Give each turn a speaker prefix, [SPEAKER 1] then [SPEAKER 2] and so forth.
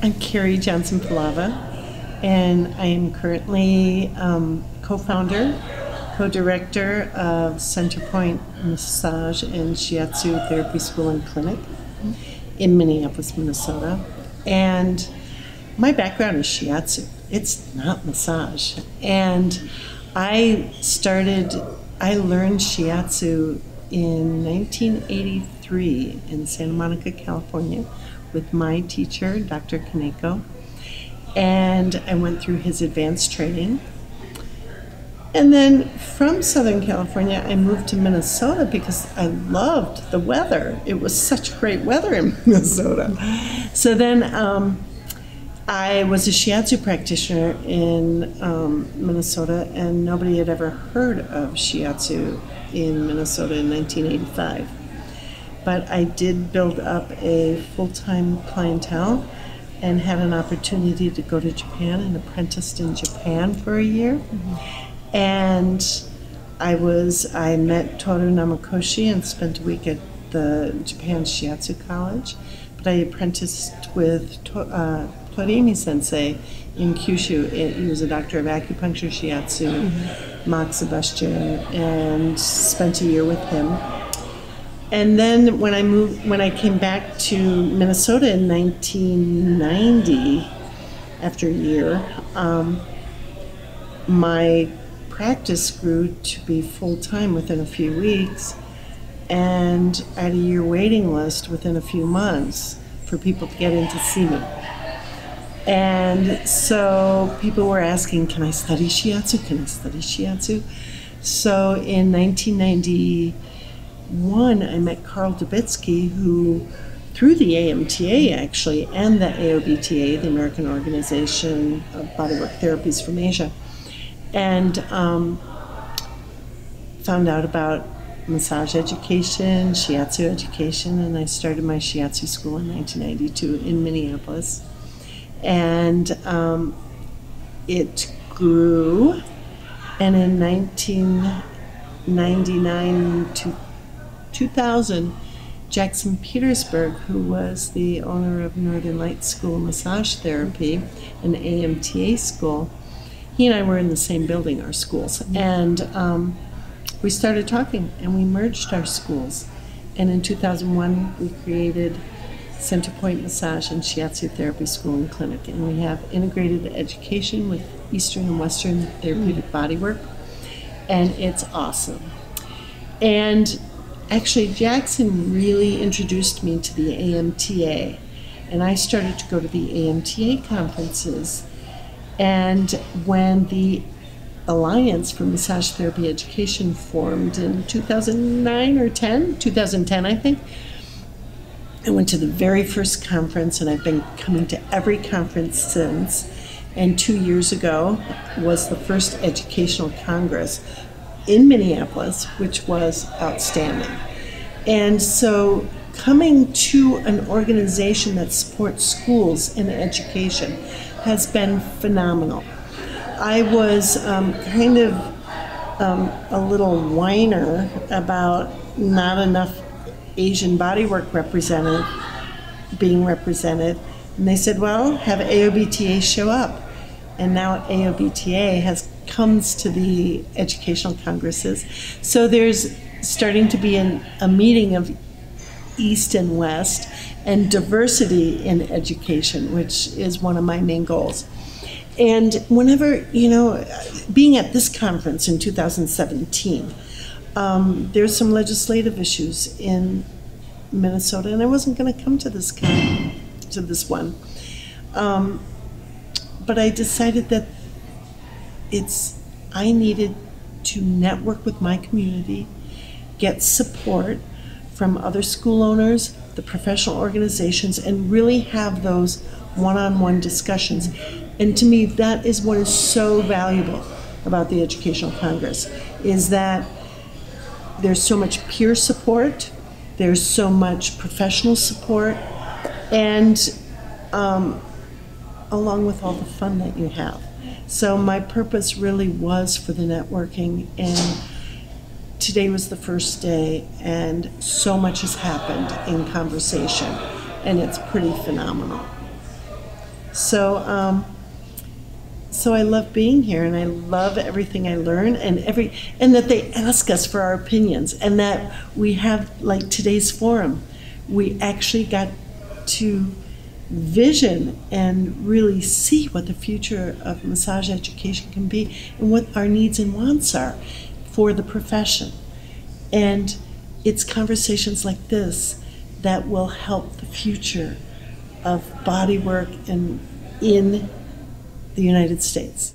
[SPEAKER 1] I'm Cari Johnson Pelava, and I am currently co-founder, co-director of Centerpoint Massage and Shiatsu Therapy School and Clinic in Minneapolis, Minnesota. And my background is shiatsu. It's not massage. And I learned shiatsu in 1983 in Santa Monica, California, with my teacher, Dr. Kaneko. And I went through his advanced training. And then from Southern California, I moved to Minnesota because I loved the weather. It was such great weather in Minnesota. So then I was a shiatsu practitioner in Minnesota, and nobody had ever heard of shiatsu in Minnesota in 1985. But I did build up a full-time clientele and had an opportunity to go to Japan and apprenticed in Japan for a year. Mm-hmm. And I met Toru Namakoshi and spent a week at the Japan Shiatsu College. But I apprenticed with Torimi Sensei in Kyushu. He was a doctor of acupuncture, shiatsu, moxibustion, and spent a year with him. And then when I came back to Minnesota in 1990, after a year, my practice grew to be full-time within a few weeks, and I had a year waiting list within a few months for people to get in to see me. And so people were asking, can I study shiatsu? Can I study shiatsu? So in 1991, I met Carl Dubitsky, who, through the AMTA actually, and the AOBTA, the American Organization of Bodywork Therapies from Asia, and found out about massage education, shiatsu education, and I started my shiatsu school in 1992 in Minneapolis. And it grew, and in 1999 to 2000, Jackson Petersburg, who was the owner of Northern Lights School of Massage Therapy, an AMTA school, he and I were in the same building, our schools, and we started talking, and we merged our schools. And in 2001, we created Centerpoint Massage and Shiatsu Therapy School and Clinic, and we have integrated education with Eastern and Western therapeutic bodywork, and it's awesome. And actually, Jackson really introduced me to the AMTA, and I started to go to the AMTA conferences. And when the Alliance for Massage Therapy Education formed in 2009 or 2010, I think, I went to the very first conference, and I've been coming to every conference since. And 2 years ago was the first educational congress in Minneapolis, which was outstanding. And so coming to an organization that supports schools and education has been phenomenal. I was kind of a little whiner about not enough Asian bodywork being represented, and they said, well, have AOBTA show up. And now AOBTA comes to the educational congresses. So there's starting to be a meeting of East and West and diversity in education, which is one of my main goals. And whenever, being at this conference in 2017, there's some legislative issues in Minnesota, and I wasn't going to come to this one. But I decided that I needed to network with my community, get support from other school owners, the professional organizations, and really have those one-on-one discussions. And to me, that is what is so valuable about the Educational Congress, is that there's so much peer support, there's so much professional support, and along with all the fun that you have. So my purpose really was for the networking, and today was the first day, and so much has happened in conversation, and it's pretty phenomenal. So, so I love being here, and I love everything I learn, and that they ask us for our opinions, and that we have, like today's forum, we actually got to vision and really see what the future of massage education can be and what our needs and wants are for the profession. And it's conversations like this that will help the future of bodywork in the United States.